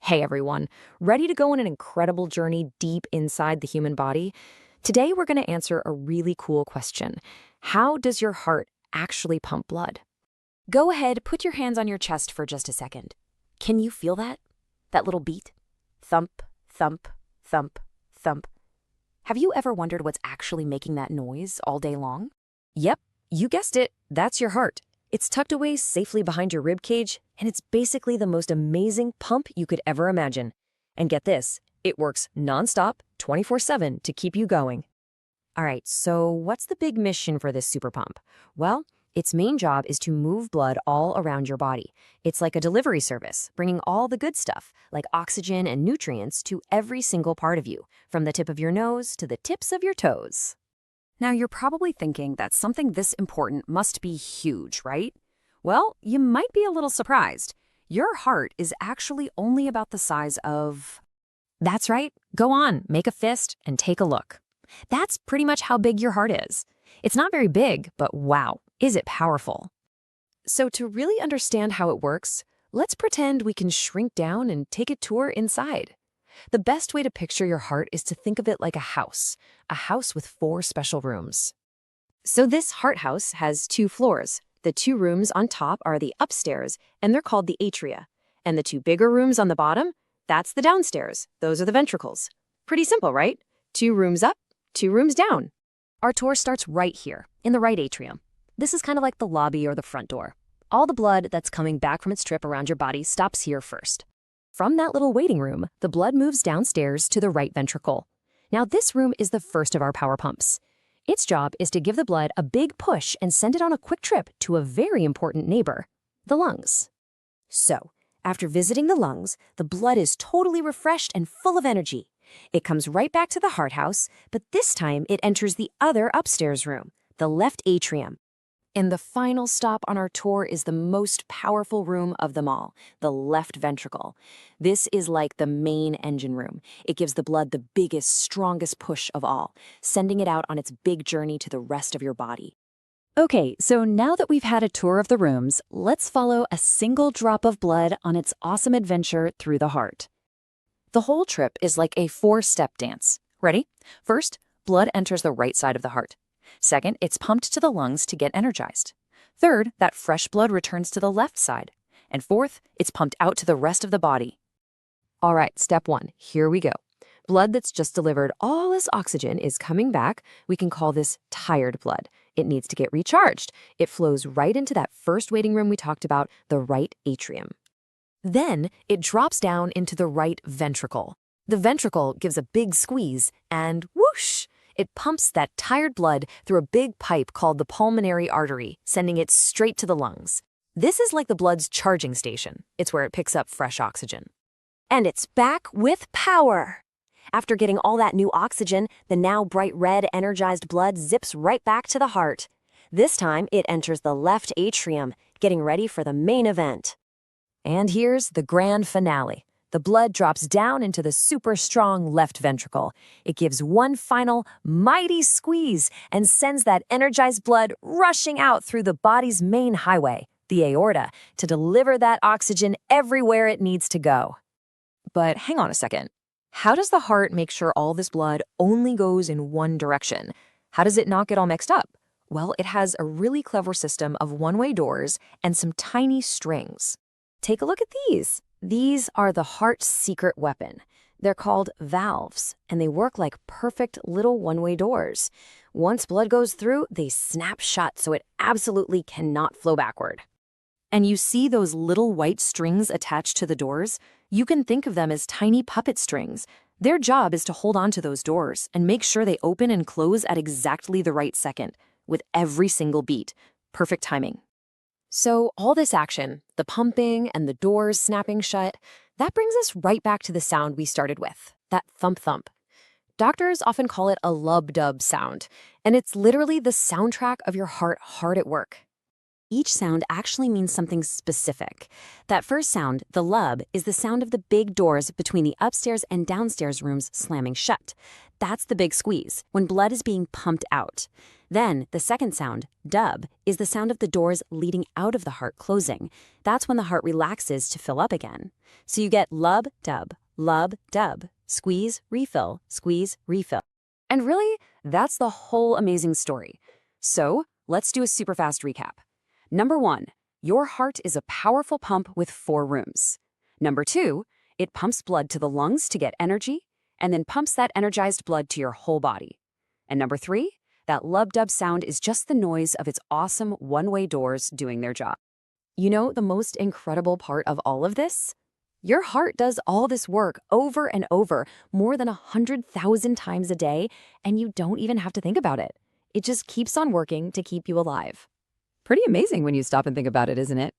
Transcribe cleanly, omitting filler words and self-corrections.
Hey everyone, ready to go on an incredible journey deep inside the human body? Today we're going to answer a really cool question. How does your heart actually pump blood? Go ahead, put your hands on your chest for just a second. Can you feel that? That little beat? Thump, thump, thump, thump. Have you ever wondered what's actually making that noise all day long? Yep, you guessed it, that's your heart. It's tucked away safely behind your rib cage, and it's basically the most amazing pump you could ever imagine. And get this, it works nonstop, 24/7 to keep you going. All right, so what's the big mission for this super pump? Well, its main job is to move blood all around your body. It's like a delivery service, bringing all the good stuff, like oxygen and nutrients, to every single part of you, from the tip of your nose to the tips of your toes. Now, you're probably thinking that something this important must be huge, right? Well, you might be a little surprised. Your heart is actually only about the size of... That's right. Go on, make a fist and take a look. That's pretty much how big your heart is. It's not very big, but wow, is it powerful. So to really understand how it works, let's pretend we can shrink down and take a tour inside. The best way to picture your heart is to think of it like a house with 4 special rooms. So this heart house has 2 floors. The 2 rooms on top are the upstairs, and they're called the atria. And the 2 bigger rooms on the bottom, that's the downstairs. Those are the ventricles. Pretty simple, right? 2 rooms up, 2 rooms down. Our tour starts right here, in the right atrium. This is kind of like the lobby or the front door. All the blood that's coming back from its trip around your body stops here first. From that little waiting room, the blood moves downstairs to the right ventricle. Now, this room is the first of our power pumps. Its job is to give the blood a big push and send it on a quick trip to a very important neighbor, the lungs. So, after visiting the lungs, the blood is totally refreshed and full of energy. It comes right back to the heart house, but this time it enters the other upstairs room, the left atrium. And the final stop on our tour is the most powerful room of them all, the left ventricle. This is like the main engine room. It gives the blood the biggest, strongest push of all, sending it out on its big journey to the rest of your body. Okay, so now that we've had a tour of the rooms, let's follow a single drop of blood on its awesome adventure through the heart. The whole trip is like a 4-step dance. Ready? First, blood enters the right side of the heart. Second, it's pumped to the lungs to get energized. Third, that fresh blood returns to the left side. And fourth, it's pumped out to the rest of the body. All right, step 1, here we go. Blood that's just delivered all this oxygen is coming back. We can call this tired blood. It needs to get recharged. It flows right into that first waiting room we talked about, the right atrium. Then it drops down into the right ventricle. The ventricle gives a big squeeze and whoosh! It pumps that tired blood through a big pipe called the pulmonary artery, sending it straight to the lungs. This is like the blood's charging station. It's where it picks up fresh oxygen. And it's back with power. After getting all that new oxygen, the now bright red energized blood zips right back to the heart. This time, it enters the left atrium, getting ready for the main event. And here's the grand finale. The blood drops down into the super strong left ventricle. It gives one final mighty squeeze and sends that energized blood rushing out through the body's main highway, the aorta, to deliver that oxygen everywhere it needs to go. But hang on a second. How does the heart make sure all this blood only goes in one direction? How does it not get all mixed up? Well, it has a really clever system of one-way doors and some tiny strings. Take a look at these. These are the heart's secret weapon. They're called valves, and they work like perfect little one-way doors. Once blood goes through, they snap shut so it absolutely cannot flow backward. And you see those little white strings attached to the doors? You can think of them as tiny puppet strings. Their job is to hold on to those doors and make sure they open and close at exactly the right second, with every single beat. Perfect timing. So all this action, the pumping and the doors snapping shut, that brings us right back to the sound we started with, that thump-thump. Doctors often call it a lub-dub sound, and it's literally the soundtrack of your heart hard at work. Each sound actually means something specific. That first sound, the lub, is the sound of the big doors between the upstairs and downstairs rooms slamming shut. That's the big squeeze, when blood is being pumped out. Then, the second sound, dub, is the sound of the doors leading out of the heart closing. That's when the heart relaxes to fill up again. So you get lub, dub, squeeze, refill, squeeze, refill. And really, that's the whole amazing story. So, let's do a super fast recap. Number 1, your heart is a powerful pump with 4 rooms. Number 2, it pumps blood to the lungs to get energy, and then pumps that energized blood to your whole body. And number 3, that lub-dub sound is just the noise of its awesome one-way doors doing their job. You know the most incredible part of all of this? Your heart does all this work over and over, more than 100,000 times a day, and you don't even have to think about it. It just keeps on working to keep you alive. Pretty amazing when you stop and think about it, isn't it?